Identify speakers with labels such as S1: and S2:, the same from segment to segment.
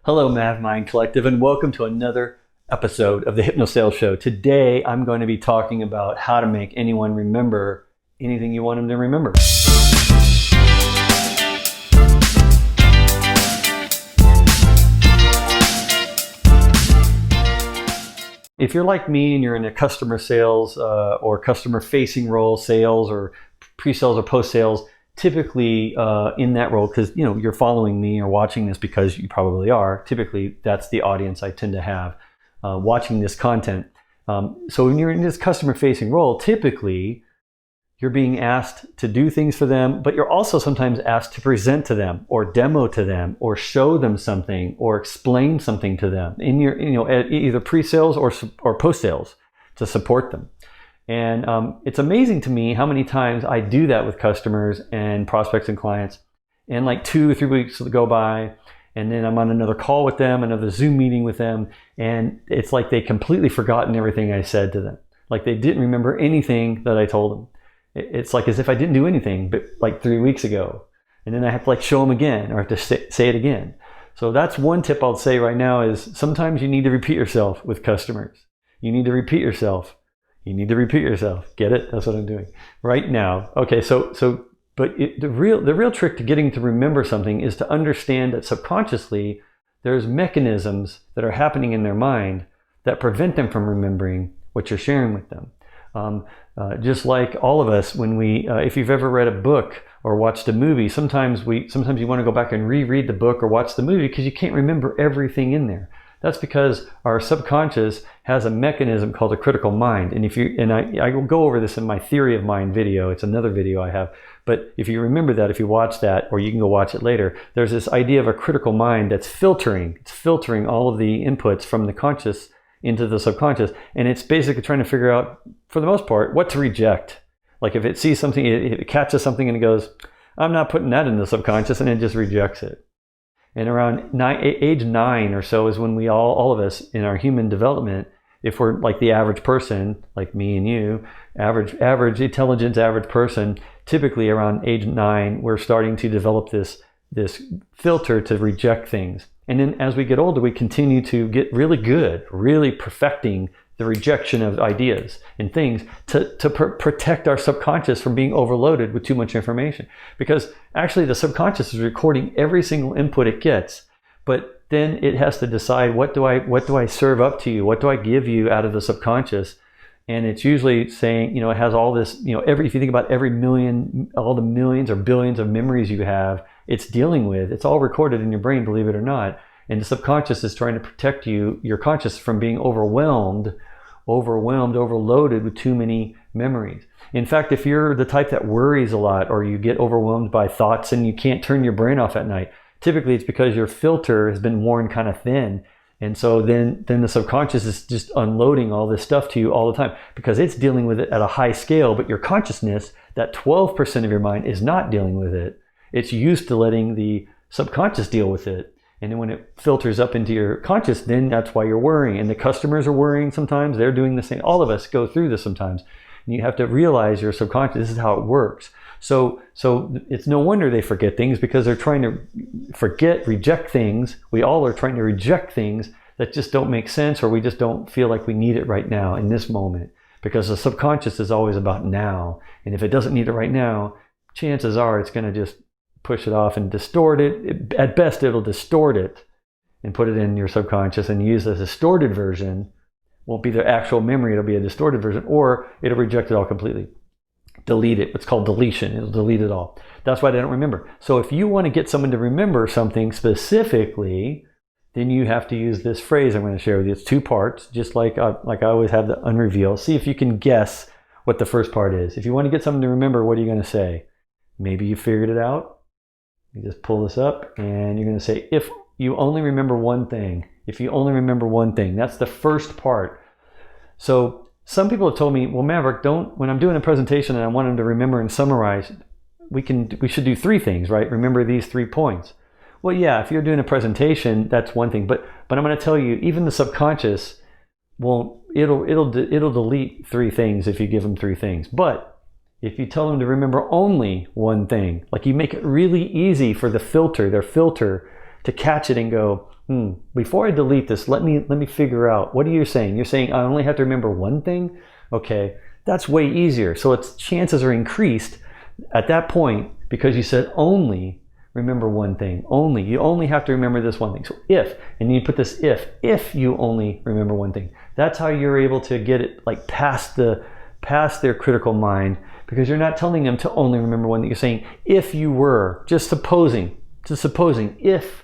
S1: Hello, Mavmind Collective, and welcome to another episode of the HypnoSales Show. Today, I'm going to be talking about how to make anyone remember anything you want them to remember. If you're like me and you're in a customer sales or customer-facing role, sales or pre-sales or post-sales, typically in that role, because you're following me or watching this because you probably are, typically that's the audience I tend to have watching this content. So when you're in this customer-facing role, typically you're being asked to do things for them, but you're also sometimes asked to present to them or demo to them or show them something or explain something to them in your, either pre-sales or post-sales to support them. And it's amazing to me how many times I do that with customers and prospects and clients. And like 2 or 3 weeks go by, and then I'm on another call with them, another Zoom meeting with them, and it's like they completely forgotten everything I said to them. Like they didn't remember anything that I told them. It's like as if I didn't do anything but like 3 weeks ago. And then I have to like show them again or have to say it again. So that's one tip I'll say right now is sometimes you need to repeat yourself with customers. You need to repeat yourself. You need to repeat yourself. Get it? That's what I'm doing right now. Okay, but the real trick to getting to remember something is to understand that subconsciously there's mechanisms that are happening in their mind that prevent them from remembering what you're sharing with them. Just like all of us, when if you've ever read a book or watched a movie, sometimes you want to go back and reread the book or watch the movie because you can't remember everything in there. That's because our subconscious has a mechanism called a critical mind. And I will go over this in my Theory of Mind video. It's another video I have. But if you remember that, if you watch that, or you can go watch it later, there's this idea of a critical mind that's filtering. It's filtering all of the inputs from the conscious into the subconscious. And it's basically trying to figure out, for the most part, what to reject. Like if it sees something, it catches something and it goes, I'm not putting that in the subconscious, and it just rejects it. And around age 9 or so is when we all of us in our human development, if we're like the average person, like me and you, average intelligence, average person, typically around age 9, we're starting to develop this filter to reject things. And then as we get older, we continue to get really good, really perfecting the rejection of ideas and things to protect our subconscious from being overloaded with too much information. Because actually the subconscious is recording every single input it gets, but then it has to decide what do I serve up to you? What do I give you out of the subconscious? And it's usually saying, it has all this, if you think about every million, all the millions or billions of memories you have, it's dealing with, it's all recorded in your brain, believe it or not. And the subconscious is trying to protect your conscious from being overloaded with too many memories. In fact, if you're the type that worries a lot or you get overwhelmed by thoughts and you can't turn your brain off at night, typically it's because your filter has been worn kind of thin. And so then the subconscious is just unloading all this stuff to you all the time because it's dealing with it at a high scale, but your consciousness, that 12% of your mind, is not dealing with it. It's used to letting the subconscious deal with it. And then when it filters up into your conscious, then that's why you're worrying. And the customers are worrying sometimes. They're doing the same. All of us go through this sometimes. And you have to realize your subconscious, this is how it works. So it's no wonder they forget things because they're trying to reject things. We all are trying to reject things that just don't make sense, or we just don't feel like we need it right now in this moment. Because the subconscious is always about now. And if it doesn't need it right now, chances are it's going to just push it off and distort it. At best, it'll distort it and put it in your subconscious and use the distorted version. Won't be the actual memory, it'll be a distorted version, or it'll reject it all completely. Delete it. It's called deletion. It'll delete it all. That's why they don't remember. So if you want to get someone to remember something specifically, then you have to use this phrase I'm going to share with you. It's 2 parts, just like I always have the unreveal. See if you can guess what the first part is. If you want to get someone to remember, what are you going to say? Maybe you figured it out. You just pull this up and you're going to say, if you only remember one thing. If you only remember one thing. That's the first part. So some people have told me, well, Maverick, when I'm doing a presentation and I want them to remember and summarize, we should do 3 things, right? Remember these 3 points. Well, yeah, if you're doing a presentation, that's one thing. But I'm going to tell you, even the subconscious it'll delete 3 things if you give them 3 things. But if you tell them to remember only one thing, like you make it really easy for their filter to catch it and go, before I delete this, let me figure out, what are you saying? You're saying I only have to remember one thing? Okay, that's way easier. So its chances are increased at that point because you said only remember one thing. Only. You only have to remember this one thing. So if, and you put this if you only remember one thing. That's how you're able to get it like past their critical mind, because you're not telling them to only remember one thing. You're saying if you were, just supposing, if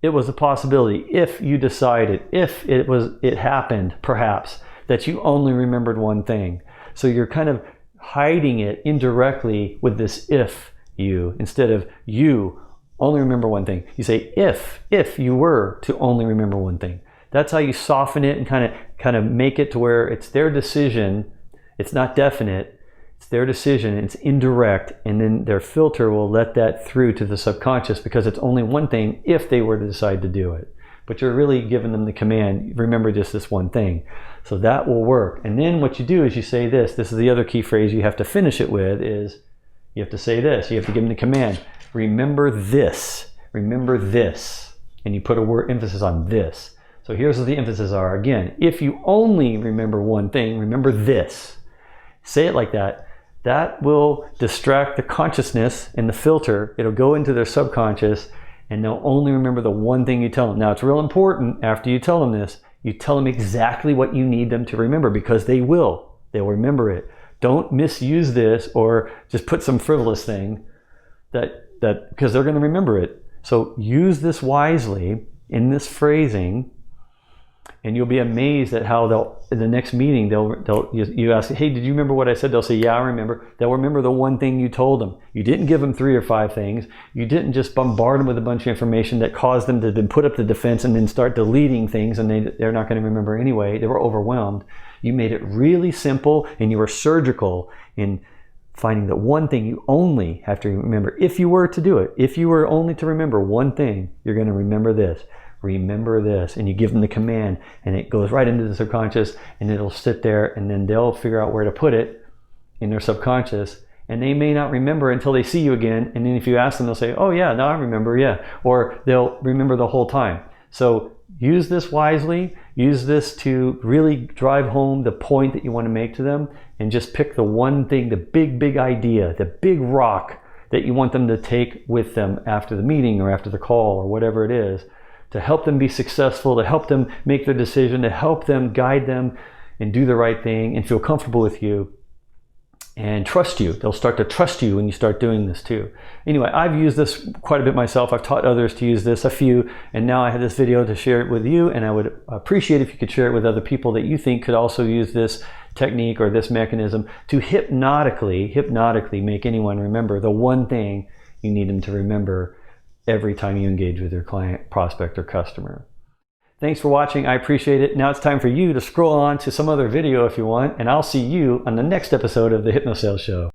S1: it was a possibility, if you decided, if it happened, perhaps, that you only remembered one thing. So you're kind of hiding it indirectly with this if you, instead of you only remember one thing. You say if you were to only remember one thing. That's how you soften it and kind of make it to where it's their decision. It's not definite. It's their decision. It's indirect, and then their filter will let that through to the subconscious because it's only one thing if they were to decide to do it. But you're really giving them the command, remember just this one thing. So that will work. And then what you do is you say this. This is the other key phrase you have to finish it with, is you have to say this. You have to give them the command, remember this. Remember this. And you put a word emphasis on this. So here's what the emphasis are. Again, if you only remember one thing, remember this. Say it like that. That will distract the consciousness and the filter. It'll go into their subconscious, and they'll only remember the one thing you tell them. Now, it's real important after you tell them this, you tell them exactly what you need them to remember, because they will. They'll remember it. Don't misuse this or just put some frivolous thing because they're going to remember it. So use this wisely in this phrasing, and you'll be amazed at how in the next meeting, you ask, hey, did you remember what I said? They'll say, yeah, I remember. They'll remember the one thing you told them. You didn't give them 3 or 5 things. You didn't just bombard them with a bunch of information that caused them to then put up the defense and then start deleting things, and they're not going to remember anyway. They were overwhelmed. You made it really simple, and you were surgical in finding the one thing you only have to remember. If you were to do it, if you were only to remember one thing, you're going to remember this. Remember this. And you give them the command, and it goes right into the subconscious, and it'll sit there, and then they'll figure out where to put it in their subconscious. And they may not remember until they see you again. And then if you ask them, they'll say, oh yeah, now I remember, yeah. Or they'll remember the whole time. So use this wisely. Use this to really drive home the point that you want to make to them, and just pick the one thing, the big idea, the big rock that you want them to take with them after the meeting or after the call or whatever it is, to help them be successful, to help them make their decision, to help them guide them and do the right thing and feel comfortable with you and trust you. They'll start to trust you when you start doing this too. Anyway, I've used this quite a bit myself. I've taught others to use this, a few, and now I have this video to share it with you, and I would appreciate if you could share it with other people that you think could also use this technique or this mechanism to hypnotically make anyone remember the one thing you need them to remember every time you engage with your client, prospect, or customer. Thanks for watching. I appreciate it. Now it's time for you to scroll on to some other video if you want, and I'll see you on the next episode of the HypnoSales Show.